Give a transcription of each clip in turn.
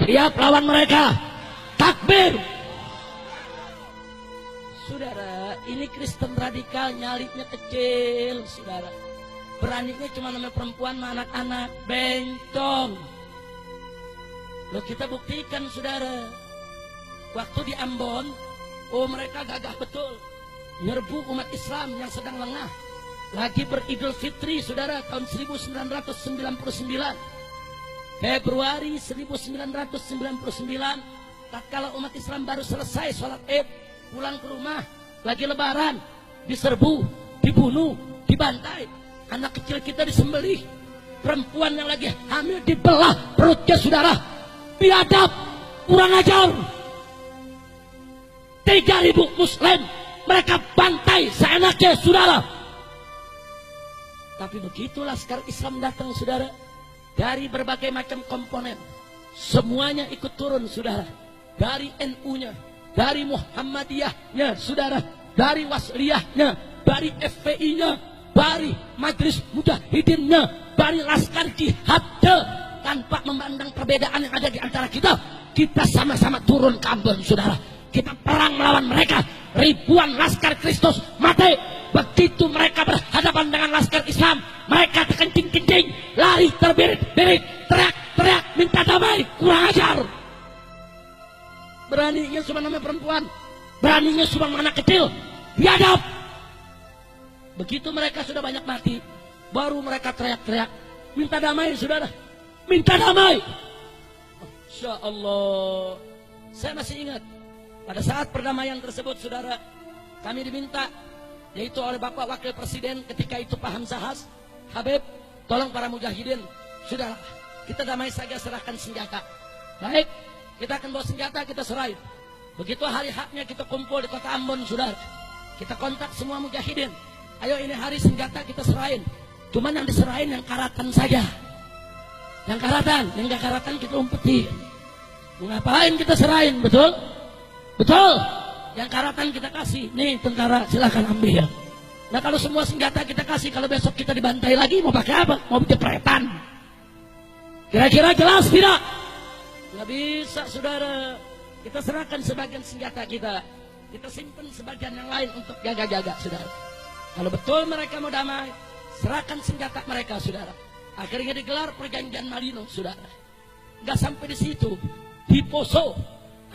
Siap lawan mereka. Takbir. Saudara, ini Kristen radikal, nyalitnya kecil, saudara. Beraninya cuma nama perempuan, anak-anak, bencong. Loh, kita buktikan, saudara. Waktu di Ambon, oh mereka gagah betul. Nyerbu umat Islam yang sedang lengah. Lagi beridul fitri, saudara, tahun 1999. Februari 1999, tatkala umat Islam baru selesai sholat Id, pulang ke rumah, lagi lebaran, diserbu, dibunuh, dibantai. Anak kecil kita disembelih, perempuan yang lagi hamil dibelah perutnya, saudara. Biadab, kurang ajar. 3.000 muslim mereka bantai seenaknya, saudara. Tapi begitu laskar Islam datang, saudara, dari berbagai macam komponen, semuanya ikut turun, saudara. Dari NU-nya, dari Muhammadiyahnya, saudara, dari Wasliyahnya, dari FPI-nya, dari Majelis Mujahidinnya, dari Laskar Jihadnya, tanpa memandang perbedaan yang ada di antara kita. Kita sama-sama turun ke Ambon, saudara. Kita perang melawan mereka. Ribuan Laskar Kristus mati. Begitu mereka berhadapan dengan Laskar Islam, mereka terkencing-kencing, lari terbirit-birit, teriak-teriak, minta damai. Kurang ajar. Beraninya sumbang nama perempuan, beraninya sumbang anak kecil. Biadab. Begitu mereka sudah banyak mati, baru mereka teriak-teriak, minta damai, saudara. Minta damai. Masya Allah. Saya masih ingat pada saat perdamaian tersebut, saudara, kami diminta, yaitu oleh Bapak Wakil Presiden ketika itu Pak Hamzahas, Habib, tolong para mujahidin, saudara, kita damai saja, serahkan senjata. Baik, kita akan bawa senjata, kita serahin. Begitu hari haknya kita kumpul di kota Ambon, saudara. Kita kontak semua mujahidin. Ayo ini hari senjata kita serahin. Cuman yang diserahin yang karatan saja. Yang karatan, yang gak karatan kita umpetin. Ngapain kita serahin, betul? Betul. Yang karatan kita kasih. Nih tentara, silahkan ambil. Nah kalau semua senjata kita kasih, kalau besok kita dibantai lagi, mau pakai apa? Mau jepretan. Kira-kira jelas tidak? Nggak bisa, saudara. Kita serahkan sebagian senjata kita. Kita simpan sebagian yang lain untuk jaga-jaga, saudara. Kalau betul mereka mau damai, serahkan senjata mereka, saudara. Akhirnya digelar perjanjian Malino, saudara. Nggak sampai di situ. Di Poso,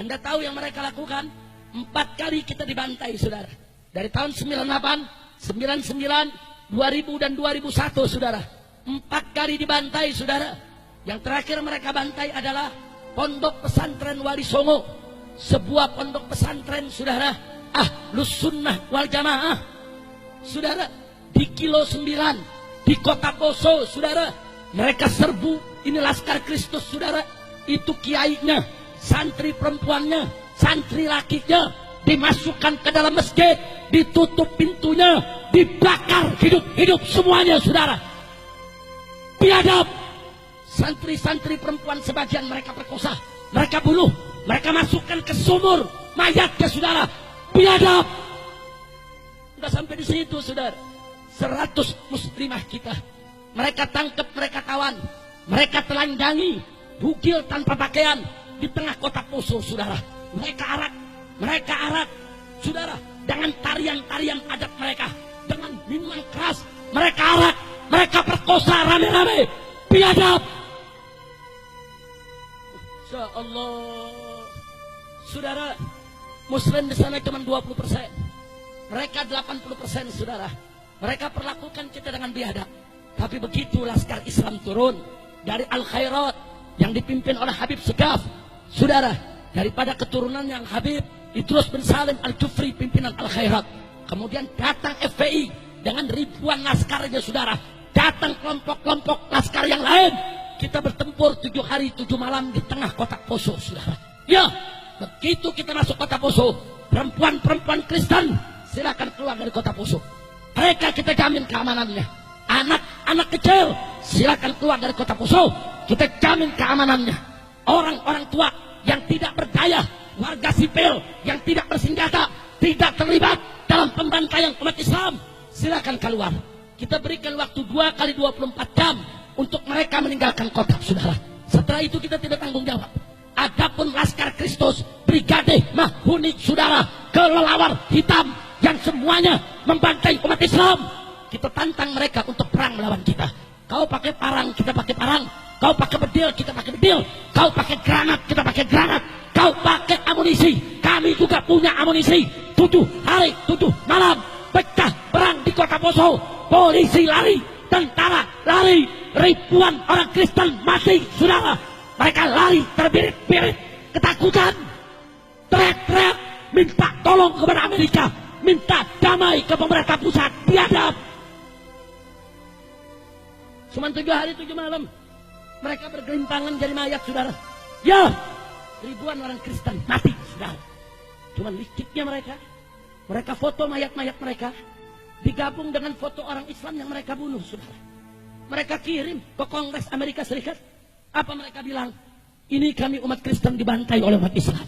Anda tahu yang mereka lakukan? 4 kali kita dibantai, saudara. Dari tahun 98, 99, 2000 dan 2001, saudara. 4 kali dibantai, saudara. Yang terakhir mereka bantai adalah Pondok Pesantren Wali Songo. Sebuah pondok pesantren, saudara, Ahlus Sunnah wal Jamaah, saudara, di Kilo 9, di Kota Poso, saudara. Mereka serbu, ini Laskar Kristus, saudara. Itu kiainya, santri perempuannya, santri lakinya, dimasukkan ke dalam masjid, ditutup pintunya, dibakar hidup-hidup semuanya, saudara. Biadab. Santri-santri perempuan sebagian mereka perkosa, mereka bunuh, mereka masukkan ke sumur mayatnya, saudara. Biadab. Sudah sampai di situ, saudara. 100 muslimah kita mereka tangkap, mereka tawan, mereka telanjangi, bugil tanpa pakaian di tengah kota Poso, saudara. Mereka arak, saudara, dengan tarian-tarian adat mereka, dengan minuman keras, mereka arak, mereka perkosa rame-rame. Biadab. Insya Allah, saudara, muslim di sana cuma 20%, mereka 80%, saudara. Mereka perlakukan kita dengan biadab. Tapi begitu Laskar Islam turun dari Al-Khairat yang dipimpin oleh Habib Segaf, saudara, daripada keturunan yang Habib Idrus bin Salim Al-Jufri, pimpinan Al-Khairat. Kemudian datang FPI dengan ribuan laskarnya, saudara. Datang kelompok-kelompok laskar yang lain. Kita bertempur 7 hari 7 malam di tengah kota Poso, saudara. Ya, begitu kita masuk kota Poso, perempuan-perempuan Kristen silakan keluar dari kota Poso. Mereka kita jamin keamanannya. Anak-anak kecil silakan keluar dari kota Poso, kita jamin keamanannya. Orang-orang tua yang tidak berdaya, warga sipil yang tidak bersenjata, tidak terlibat dalam pembantaian umat Islam, silakan keluar. Kita berikan waktu 2 kali 24 jam untuk mereka meninggalkan kota, saudara. Setelah itu kita tidak tanggung jawab. pernik saudara, kelelawar hitam yang semuanya membantai umat Islam. Kita tantang mereka untuk perang melawan kita. Kau pakai parang, kita pakai parang. Kau pakai bedil, kita pakai bedil. Kau pakai granat, kita pakai granat. Kau pakai amunisi, kami juga punya amunisi. 7 hari 7 malam pecah perang di kota Poso. Polisi lari, tentara lari, ribuan orang Kristen mati saudara. Mereka lari terbirit-birit ketakutan, teriak-teriak minta tolong kepada Amerika, minta damai ke pemerintah pusat. Biadab. Cuma 7 hari 7 malam mereka bergelimpangan jadi mayat saudara. Ya, ribuan orang Kristen mati saudara. Cuma liciknya mereka foto mayat-mayat mereka digabung dengan foto orang Islam yang mereka bunuh saudara. Mereka kirim ke Kongres Amerika Serikat. Apa mereka bilang? Ini kami umat Kristen dibantai oleh umat Islam.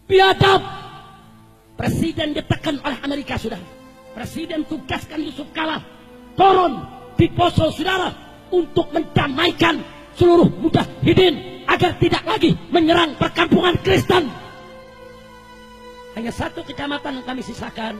Biadab. Presiden ditekan oleh Amerika saudara. Presiden tugaskan Yusuf Kala turun di Poso saudara untuk mendamaikan seluruh mujahidin agar tidak lagi menyerang perkampungan Kristen. Hanya satu kecamatan yang kami sisakan,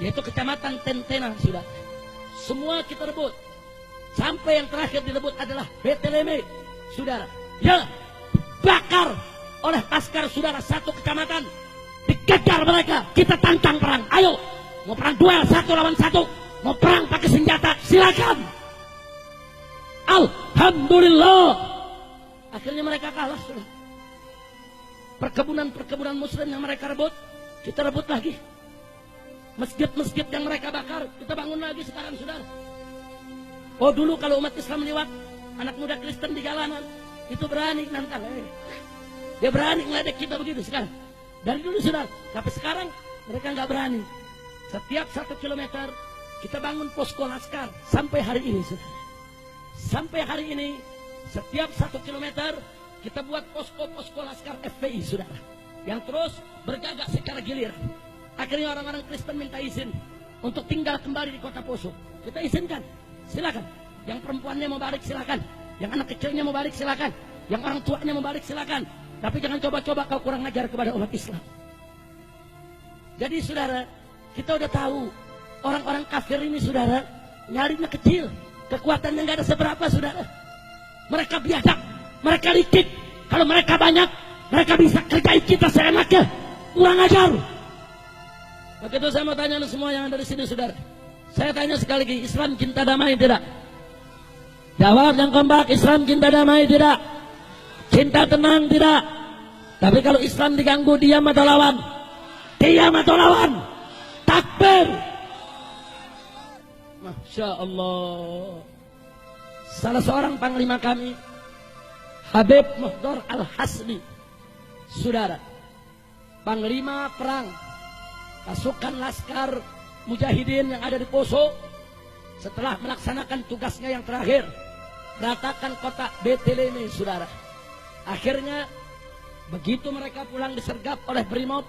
yaitu kecamatan Tentena saudara. Semua kita rebut. Sampai yang terakhir direbut adalah Beteleme saudara. Ya, bakar oleh Laskar saudara satu kecamatan. Dikejar mereka, kita tantang perang. Ayo, mau perang duel 1 lawan 1, mau perang pakai senjata, silakan. Alhamdulillah, akhirnya mereka kalah saudara. Perkebunan muslim yang mereka rebut, kita rebut lagi. Masjid-masjid yang mereka bakar, kita bangun lagi sekarang saudara. Oh dulu kalau umat Islam lewat, anak muda Kristen di jalanan, itu berani nantang. Dia berani ngeledek kita begitu sekarang. Dari dulu saudara, tapi sekarang mereka nggak berani. Setiap 1 kilometer kita bangun posko Laskar sampai hari ini saudara. Sampai hari ini setiap 1 kilometer kita buat posko-posko Laskar FPI saudara, yang terus bergagak secara gilir. Akhirnya orang-orang Kristen minta izin untuk tinggal kembali di kota Poso. Kita izinkan, silakan. Yang perempuannya mau balik silakan, yang anak kecilnya mau balik silakan, yang orang tuanya mau balik silakan. Tapi jangan coba-coba kau kurang ajar kepada umat Islam. Jadi saudara, kita udah tahu orang-orang kafir ini saudara, nyarinya kecil, kekuatannya nggak ada seberapa saudara. Mereka biadab, mereka licik. Kalau mereka banyak, mereka bisa kerjain kita seenaknya. Kurang ajar. Begitu saya mau tanya semua yang ada di sini saudara. Saya tanya sekali lagi, Islam cinta damai tidak? Jawab yang kompak, Islam cinta damai tidak? Cinta tenang tidak? Tapi kalau Islam diganggu, diam atau lawan? Diam atau lawan? Takbir. Masya Allah. Salah seorang panglima kami, Habib Muhdar Al-Hasni saudara, panglima perang pasukan Laskar Mujahidin yang ada di Poso, setelah melaksanakan tugasnya yang terakhir, meratakan kota Beteleme saudara. Akhirnya begitu mereka pulang disergap oleh Brimob,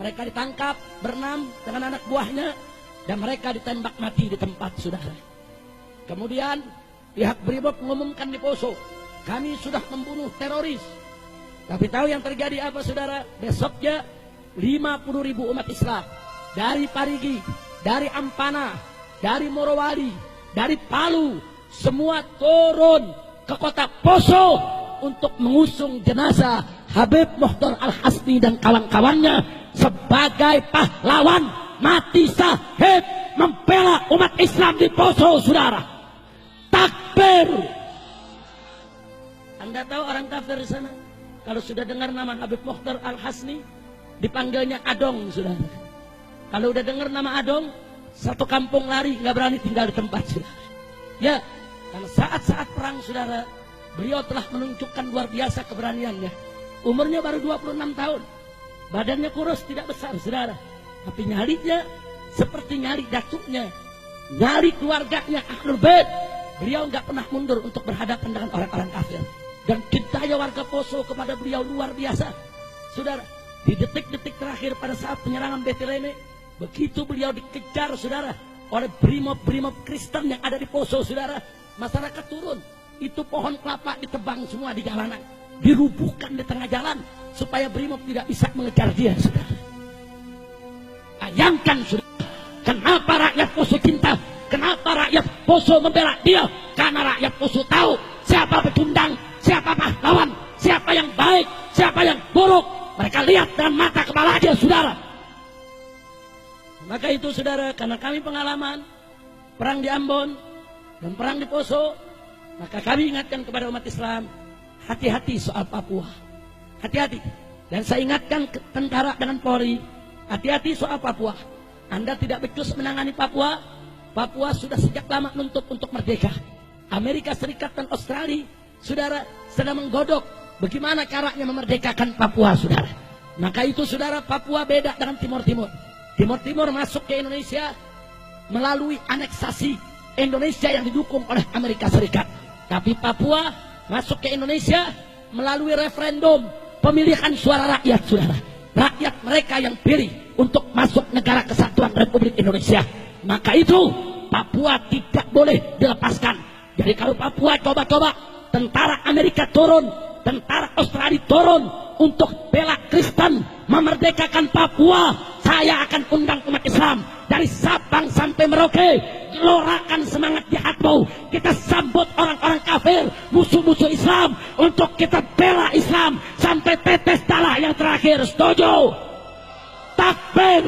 mereka ditangkap berenam dengan anak buahnya dan mereka ditembak mati di tempat saudara. Kemudian pihak Brimob mengumumkan di Poso, kami sudah membunuh teroris. Tapi tahu yang terjadi apa saudara? Besoknya 50.000 umat Islam dari Parigi, dari Ampana, dari Morowali, dari Palu, semua turun ke kota Poso untuk mengusung jenazah Habib Muhdar Al-Hasni dan kawan-kawannya sebagai pahlawan mati syahid membela umat Islam di Poso saudara. Takbir. Anda tahu orang kafir di sana kalau sudah dengar nama Habib Muhdar Al-Hasni dipanggilnya Adong saudara. Kalau udah dengar nama Adong, satu kampung lari, nggak berani tinggal di tempat saudara. Ya, karena saat-saat perang saudara, beliau telah menunjukkan luar biasa keberaniannya. Umurnya baru 26 tahun, badannya kurus tidak besar saudara, tapi nyalinya seperti nyali datuknya, nyali keluarganya Ahlul Bait. Beliau nggak pernah mundur untuk berhadapan dengan orang-orang kafir. Dan cintanya warga Poso kepada beliau luar biasa saudara. Di detik-detik terakhir pada saat penyerangan Beteleme, begitu beliau dikejar saudara oleh brimob-brimob Kristen yang ada di Poso saudara, masyarakat turun, itu pohon kelapa ditebang semua di jalanan. dirubuhkan di tengah jalan supaya Brimob tidak bisa mengejar dia, saudara. Bayangkan, saudara, kenapa rakyat Poso cinta, kenapa rakyat Poso membela dia? Karena rakyat Poso tahu siapa pecundang, siapa pahlawan, siapa yang baik, siapa yang buruk. Mereka lihat dengan mata kepala dia, saudara. Maka itu, saudara, karena kami pengalaman perang di Ambon dan perang di Poso, maka kami ingatkan kepada umat Islam, hati-hati soal Papua. Hati-hati. Dan saya ingatkan ke tentara dengan Polri, hati-hati soal Papua. Anda tidak becus menangani Papua. Papua sudah sejak lama nuntut untuk merdeka. Amerika Serikat dan Australia, saudara, sedang menggodok bagaimana caranya memerdekakan Papua, saudara. Maka itu, saudara, Papua beda dengan Timur Timur. Timur Timur masuk ke Indonesia melalui aneksasi Indonesia yang didukung oleh Amerika Serikat. Tapi Papua masuk ke Indonesia melalui referendum pemilihan suara rakyat, saudara. Rakyat mereka yang pilih untuk masuk negara kesatuan Republik Indonesia. Maka itu Papua tidak boleh dilepaskan. Jadi kalau Papua coba-coba tentara Amerika turun, tentara Australia turun untuk bela Kristen, memerdekakan Papua, saya akan undang umat Islam dari Sabang sampai Merauke, gelorakan semangat jihadmu. Kita sambut orang-orang kafir, musuh-musuh Islam, untuk kita bela Islam sampai tetes darah yang terakhir. Setuju? Takbir!